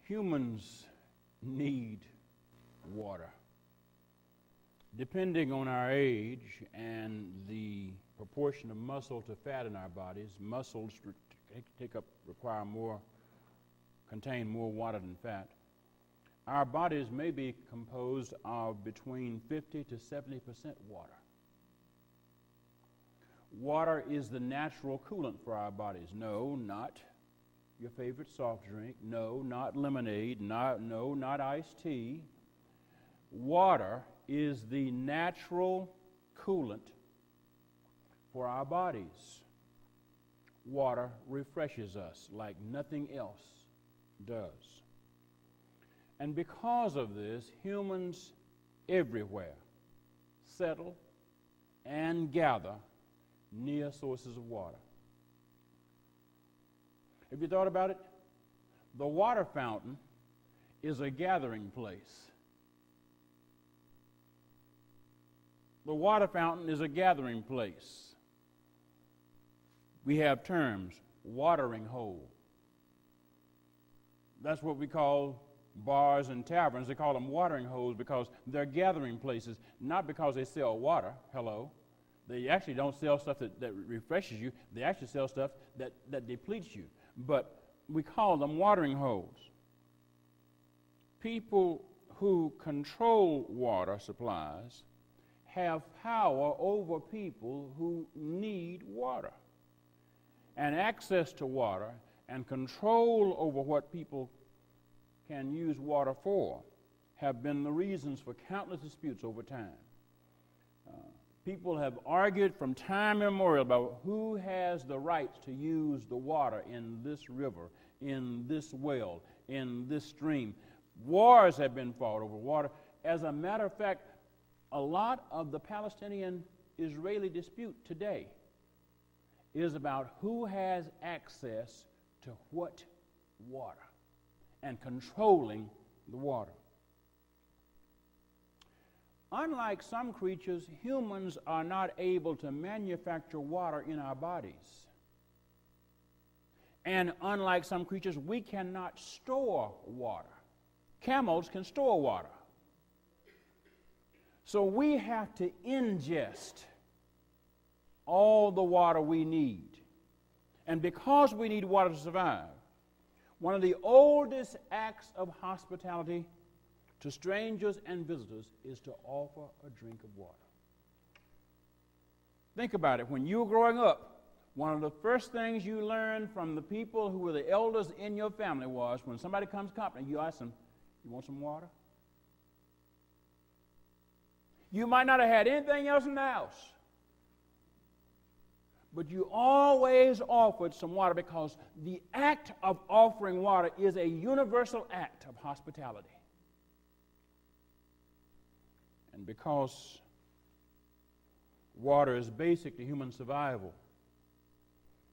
Humans need water. Depending on our age and the proportion of muscle to fat in our bodies, muscles contain more water than fat. Our bodies may be composed of between 50 to 70% water. Water is the natural coolant for our bodies. No, not your favorite soft drink. No, not lemonade. No, not iced tea. Water is the natural coolant for our bodies. Water refreshes us like nothing else does. And because of this, humans everywhere settle and gather near sources of water. Have you thought about it? The water fountain is a gathering place. The water fountain is a gathering place. We have terms, watering hole. That's what we call bars and taverns. They call them watering holes because they're gathering places, not because they sell water. Hello. They actually don't sell stuff that refreshes you. They actually sell stuff that depletes you. But we call them watering holes. People who control water supplies have power over people who need water. And access to water and control over what people can use water for have been the reasons for countless disputes over time. People have argued from time immemorial about who has the right to use the water in this river, in this well, in this stream. Wars have been fought over water. As a matter of fact, a lot of the Palestinian-Israeli dispute today is about who has access to what water and controlling the water. Unlike some creatures, humans are not able to manufacture water in our bodies. And unlike some creatures, we cannot store water. Camels can store water. So we have to ingest all the water we need. And because we need water to survive, one of the oldest acts of hospitality to strangers and visitors is to offer a drink of water. Think about it. When you were growing up, one of the first things you learned from the people who were the elders in your family was when somebody comes company, you ask them, "You want some water?" You might not have had anything else in the house, but you always offered some water because the act of offering water is a universal act of hospitality. And because water is basic to human survival,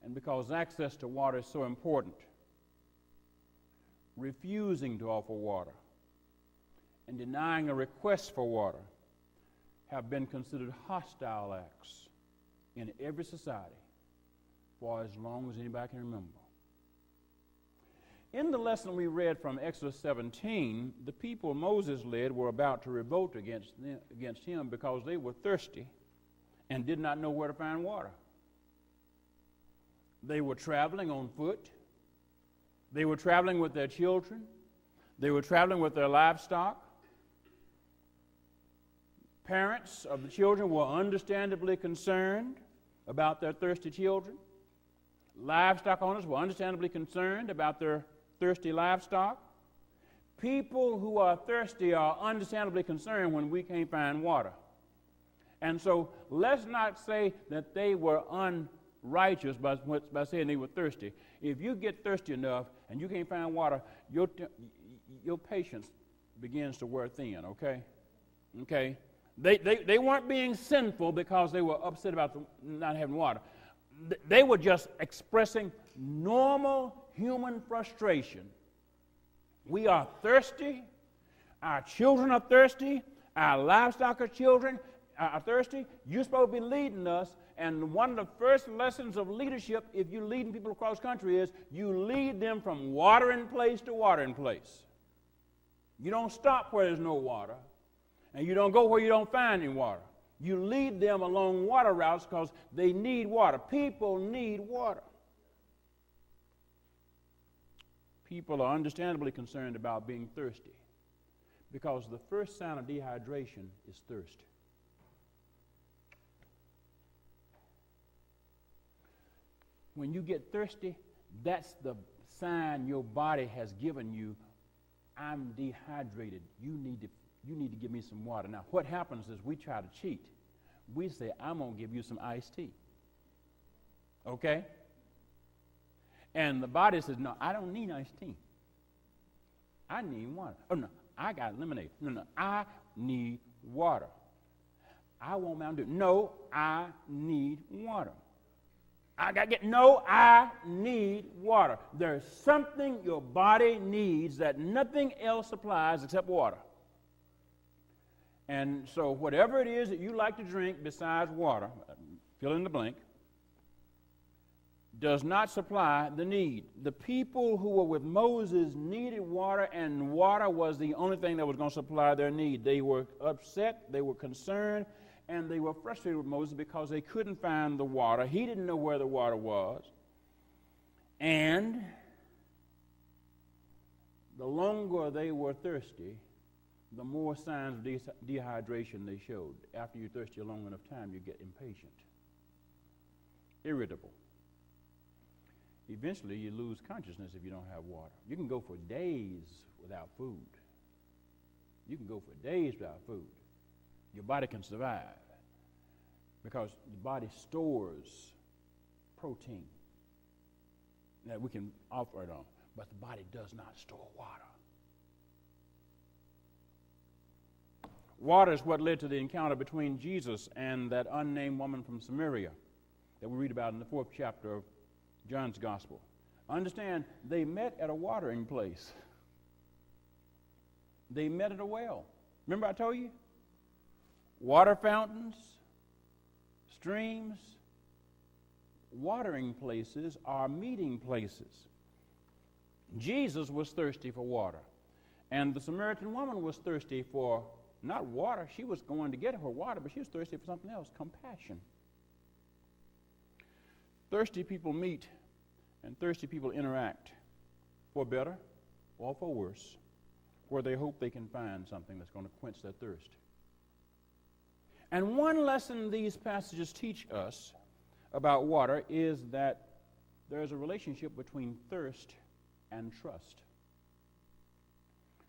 and because access to water is so important, refusing to offer water and denying a request for water have been considered hostile acts in every society for as long as anybody can remember. In the lesson we read from Exodus 17, the people Moses led were about to revolt against him because they were thirsty and did not know where to find water. They were traveling on foot. They were traveling with their children. They were traveling with their livestock. Parents of the children were understandably concerned about their thirsty children. Livestock owners were understandably concerned about their thirsty livestock. People who are thirsty are understandably concerned when we can't find water. And so let's not say that they were unrighteous by saying they were thirsty. If you get thirsty enough and you can't find water, your patience begins to wear thin, okay? Okay? They weren't being sinful because they were upset about not having water. They were just expressing normal human frustration. We are thirsty. Our children are thirsty. Our livestock are thirsty. You're supposed to be leading us, And one of the first lessons of leadership, if you're leading people across country, is you lead them from watering place to watering place. You don't stop where there's no water, and you don't go where you don't find any water. You lead them along water routes because they need water. People need water. People are understandably concerned about being thirsty because the first sign of dehydration is thirst. When you get thirsty, that's the sign your body has given you. I'm dehydrated. You need to give me some water. Now, what happens is we try to cheat. We say, I'm going to give you some iced tea. Okay? And the body says, no, I don't need iced tea. I need water. Oh, no, I got lemonade. No, I need water. I want Mountain Dew. No, I need water. I need water. There's something your body needs that nothing else supplies except water. And so whatever it is that you like to drink besides water, fill in the blank, does not supply the need. The people who were with Moses needed water, and water was the only thing that was going to supply their need. They were upset, they were concerned, and they were frustrated with Moses because they couldn't find the water. He didn't know where the water was. And the longer they were thirsty, the more signs of dehydration they showed. After you're thirsty a long enough time, you get impatient, irritable. Eventually, you lose consciousness if you don't have water. You can go for days without food. You can go for days without food. Your body can survive because the body stores protein that we can offer it on, but the body does not store water. Water is what led to the encounter between Jesus and that unnamed woman from Samaria that we read about in the 4th chapter of John's Gospel. Understand, they met at a watering place. They met at a well. Remember I told you? Water fountains, streams, watering places are meeting places. Jesus was thirsty for water, and the Samaritan woman was thirsty for not water. She was going to get her water, but she was thirsty for something else, compassion. Thirsty people meet, and thirsty people interact for better or for worse, where they hope they can find something that's going to quench their thirst. And one lesson these passages teach us about water is that there is a relationship between thirst and trust.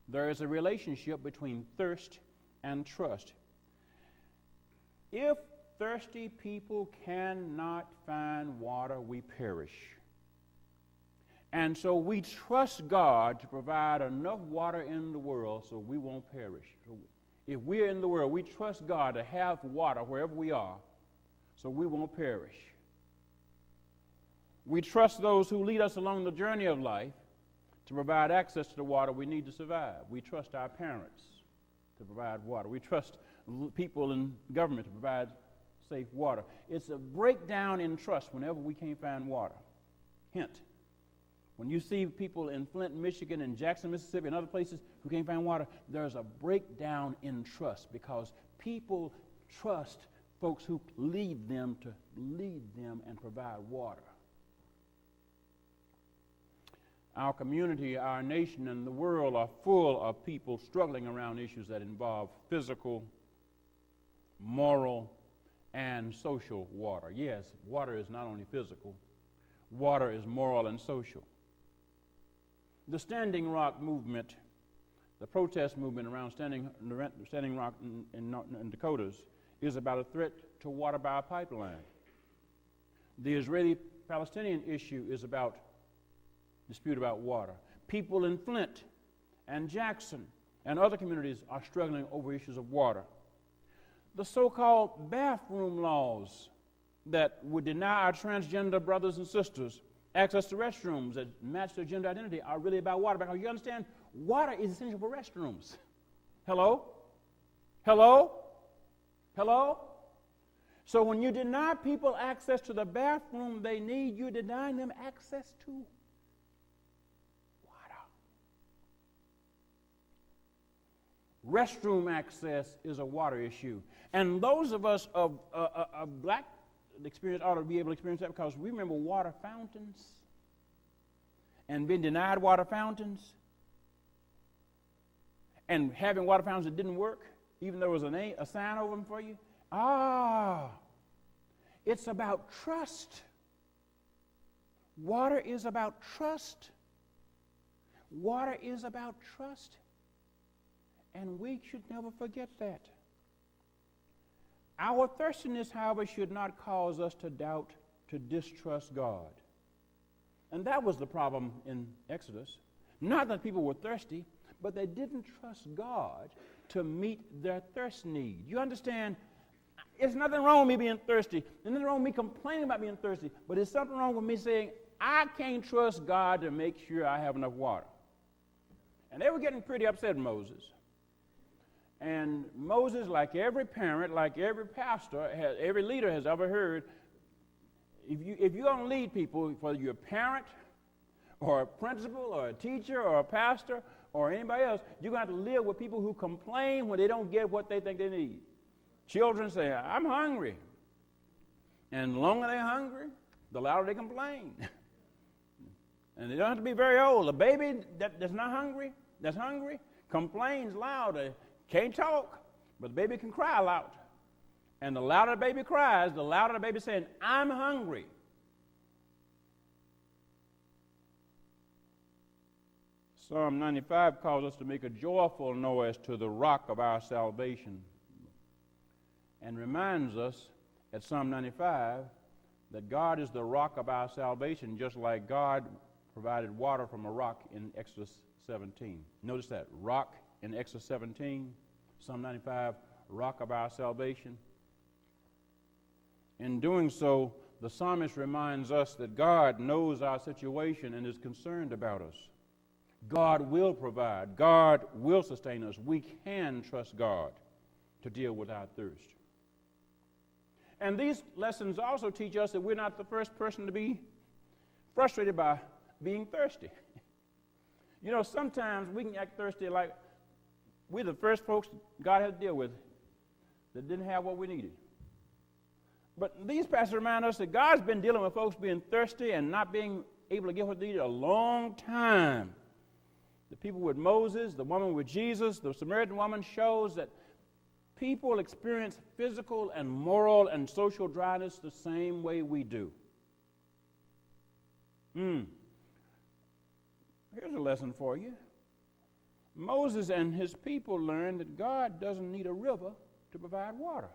There is a relationship between thirst and trust. If thirsty people cannot find water, we perish. And so we trust God to provide enough water in the world so we won't perish. So if we're in the world, we trust God to have water wherever we are so we won't perish. We trust those who lead us along the journey of life to provide access to the water we need to survive. We trust our parents to provide water. We trust people in government to provide safe water. It's a breakdown in trust whenever we can't find water. Hint, when you see people in Flint, Michigan, and Jackson, Mississippi, and other places who can't find water, there's a breakdown in trust because people trust folks who lead them to lead them and provide water. Our community, our nation, and the world are full of people struggling around issues that involve physical, moral, and social water. Yes, water is not only physical, water is moral and social. The Standing Rock movement, the protest movement around Standing Rock in Dakotas, is about a threat to water by a pipeline. The Israeli-Palestinian issue is about dispute about water. People in Flint and Jackson and other communities are struggling over issues of water. The so-called bathroom laws that would deny our transgender brothers and sisters access to restrooms that match their gender identity are really about water, because you understand, water is essential for restrooms. Hello? Hello? Hello? So when you deny people access to the bathroom they need, you're denying them access to water. Restroom access is a water issue. And those of us of black experience ought to be able to experience that, because we remember water fountains and being denied water fountains and having water fountains that didn't work, even though there was a sign over them for you. It's about trust. Water is about trust. Water is about trust. And we should never forget that. Our thirstiness, however, should not cause us to doubt, to distrust God. And that was the problem in Exodus. Not that people were thirsty, but they didn't trust God to meet their thirst need. You understand? There's nothing wrong with me being thirsty. There's nothing wrong with me complaining about being thirsty. But there's something wrong with me saying, I can't trust God to make sure I have enough water. And they were getting pretty upset with Moses. And Moses, like every parent, like every pastor, every leader has ever heard, if you're going to lead people, whether you're a parent or a principal or a teacher or a pastor or anybody else, you're going to have to live with people who complain when they don't get what they think they need. Children say, I'm hungry. And the longer they're hungry, the louder they complain. And they don't have to be very old. A baby that's hungry, complains louder. Can't talk, but the baby can cry loud. And the louder the baby cries, the louder the baby saying, I'm hungry. Psalm 95 calls us to make a joyful noise to the rock of our salvation, and reminds us at Psalm 95 that God is the rock of our salvation, just like God provided water from a rock in Exodus 17. Notice that, rock in Exodus 17, Psalm 95, rock of our salvation. In doing so, the psalmist reminds us that God knows our situation and is concerned about us. God will provide. God will sustain us. We can trust God to deal with our thirst. And these lessons also teach us that we're not the first person to be frustrated by being thirsty. You know, sometimes we can act thirsty like we're the first folks God had to deal with that didn't have what we needed. But these passages remind us that God's been dealing with folks being thirsty and not being able to get what they needed a long time. The people with Moses, the woman with Jesus, the Samaritan woman shows that people experience physical and moral and social dryness the same way we do. Here's a lesson for you. Moses and his people learned that God doesn't need a river to provide water.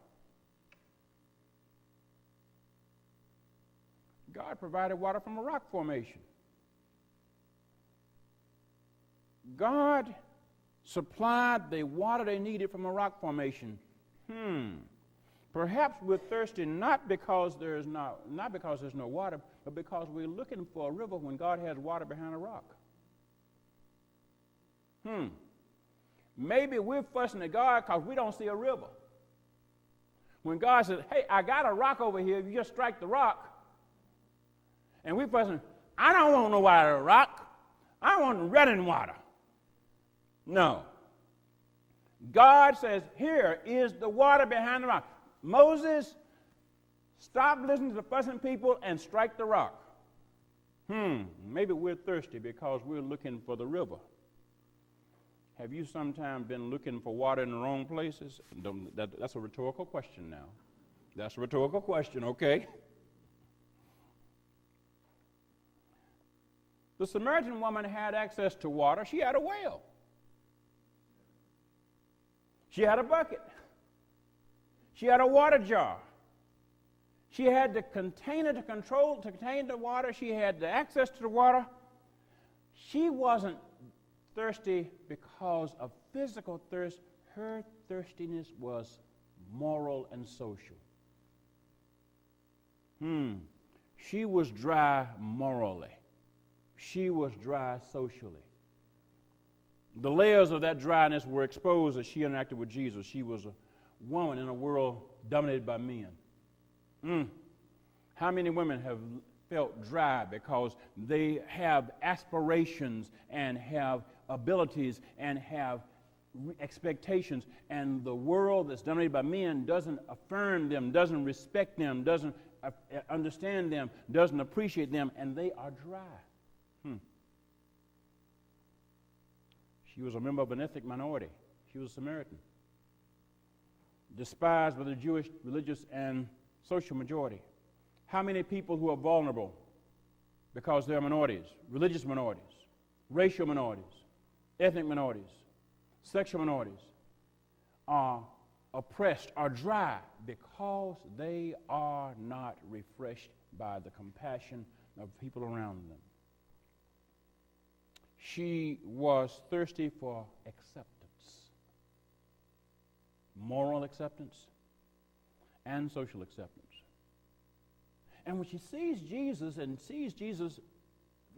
God provided water from a rock formation. God supplied the water they needed from a rock formation. Perhaps we're thirsty not because there's no water, but because we're looking for a river when God has water behind a rock. Maybe we're fussing at God because we don't see a river. When God says, hey, I got a rock over here, if you just strike the rock. And we're fussing, I don't want no water rock. I want running water. No. God says, here is the water behind the rock. Moses, stop listening to the fussing people and strike the rock. Maybe we're thirsty because we're looking for the river. Have you sometime been looking for water in the wrong places? That's a rhetorical question now. That's a rhetorical question, okay? The Samaritan woman had access to water. She had a well. She had a bucket. She had a water jar. She had the container to contain the water. She had the access to the water. She wasn't thirsty because of physical thirst. Her thirstiness was moral and social. She was dry morally. She was dry socially. The layers of that dryness were exposed as she interacted with Jesus. She was a woman in a world dominated by men. How many women have felt dry because they have aspirations and have abilities and have expectations, and the world that's dominated by men doesn't affirm them, doesn't respect them, doesn't understand them, doesn't appreciate them, and they are dry. She was a member of an ethnic minority. She was a Samaritan, despised by the Jewish religious and social majority. How many people who are vulnerable because they're minorities, religious minorities, racial minorities, ethnic minorities, sexual minorities, are oppressed, are dry because they are not refreshed by the compassion of people around them. She was thirsty for acceptance, moral acceptance and social acceptance. And when she sees Jesus and sees Jesus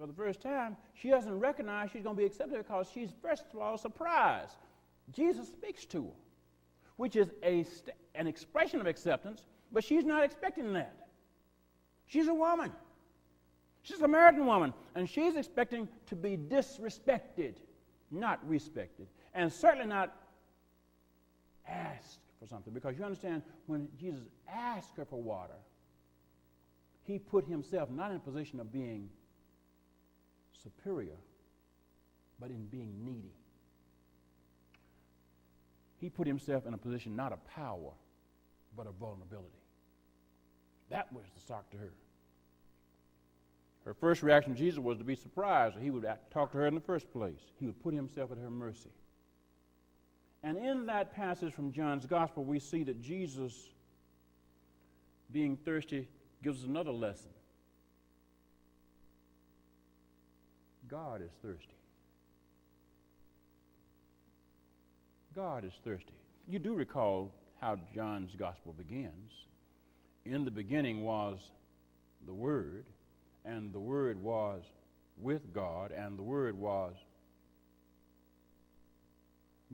for the first time, she doesn't recognize she's going to be accepted because she's, first of all, surprised. Jesus speaks to her, which is an expression of acceptance, but she's not expecting that. She's a woman. She's a Samaritan woman, and she's expecting to be disrespected, not respected, and certainly not asked for something. Because you understand, when Jesus asked her for water, he put himself not in a position of being superior, but in being needy. He put himself in a position not of power, but of vulnerability. That was the shock to her. Her first reaction to Jesus was to be surprised that he would talk to her in the first place. He would put himself at her mercy. And in that passage from John's Gospel, we see that Jesus, being thirsty, gives us another lesson. God is thirsty. God is thirsty. You do recall how John's Gospel begins. In the beginning was the Word, and the Word was with God, and the Word was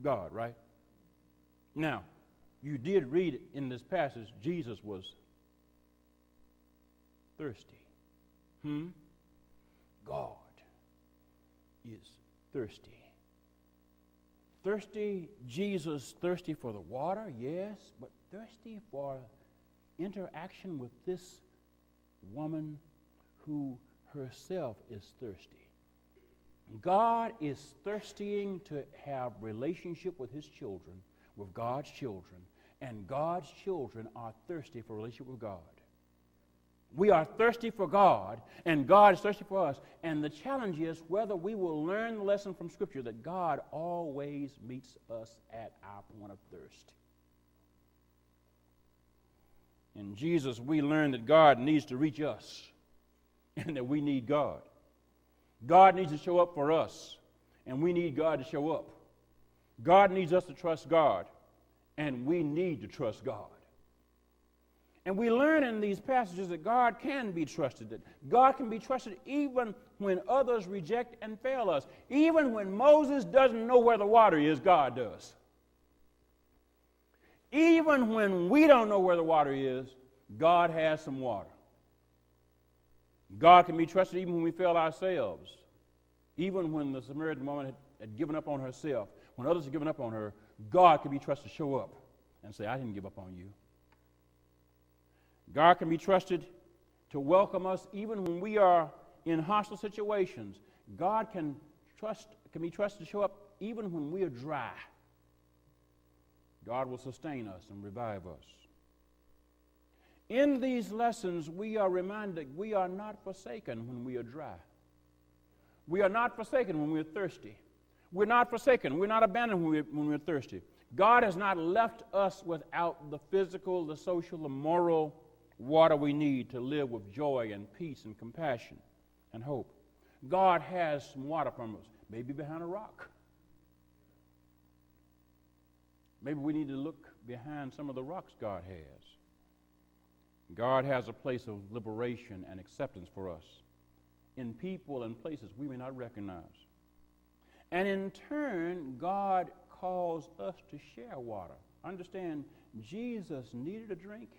God, right? Now, you did read in this passage, Jesus was thirsty. God is thirsty. Thirsty, Jesus thirsty for the water, yes, but thirsty for interaction with this woman who herself is thirsty. God is thirsting to have relationship with his children, with God's children, and God's children are thirsty for relationship with God. We are thirsty for God, and God is thirsty for us. And the challenge is whether we will learn the lesson from Scripture that God always meets us at our point of thirst. In Jesus, we learn that God needs to reach us and that we need God. God needs to show up for us, and we need God to show up. God needs us to trust God, and we need to trust God. And we learn in these passages that God can be trusted, that God can be trusted even when others reject and fail us. Even when Moses doesn't know where the water is, God does. Even when we don't know where the water is, God has some water. God can be trusted even when we fail ourselves. Even when the Samaritan woman had given up on herself, when others had given up on her, God can be trusted to show up and say, I didn't give up on you. God can be trusted to welcome us even when we are in hostile situations. God can be trusted to show up even when we are dry. God will sustain us and revive us. In these lessons, we are reminded we are not forsaken when we are dry. We are not forsaken when we are thirsty. We're not forsaken. We're not abandoned when we're thirsty. God has not left us without the physical, the social, the moral water we need to live with joy and peace and compassion and hope. God has some water from us, maybe behind a rock. Maybe we need to look behind some of the rocks God has. God has a place of liberation and acceptance for us in people and places we may not recognize. And in turn, God calls us to share water. Understand, Jesus needed a drink.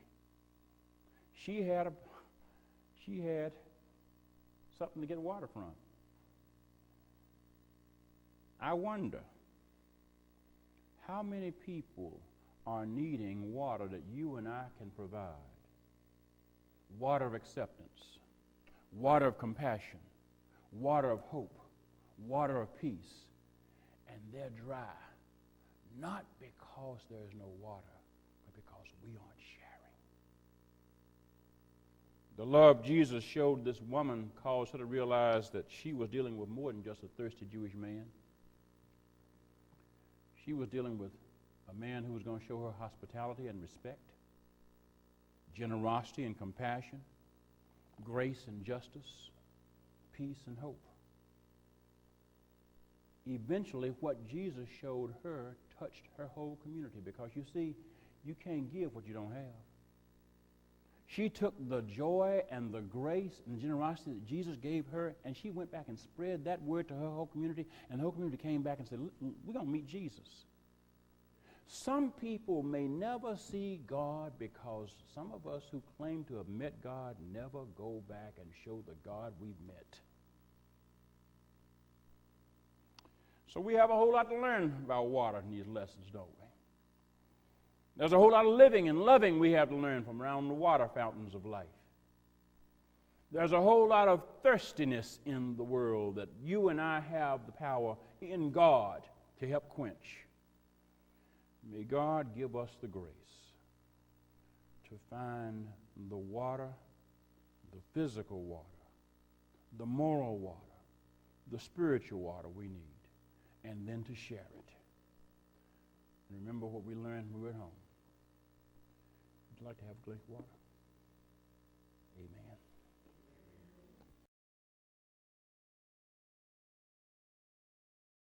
she had something to get water from. I wonder how many people are needing water that you and I can provide. Water of acceptance, water of compassion, water of hope, water of peace, and they're dry, not because there's no water, but because we aren't sharing. The love Jesus showed this woman caused her to realize that she was dealing with more than just a thirsty Jewish man. She was dealing with a man who was going to show her hospitality and respect, generosity and compassion, grace and justice, peace and hope. Eventually, what Jesus showed her touched her whole community, because you see, you can't give what you don't have. She took the joy and the grace and the generosity that Jesus gave her, and she went back and spread that word to her whole community, and the whole community came back and said, we're going to meet Jesus. Some people may never see God because some of us who claim to have met God never go back and show the God we've met. So we have a whole lot to learn about water in these lessons, don't we? There's a whole lot of living and loving we have to learn from around the water fountains of life. There's a whole lot of thirstiness in the world that you and I have the power in God to help quench. May God give us the grace to find the water, the physical water, the moral water, the spiritual water we need, and then to share it. Remember what we learned when we were at home. Would you like to have a glass of water?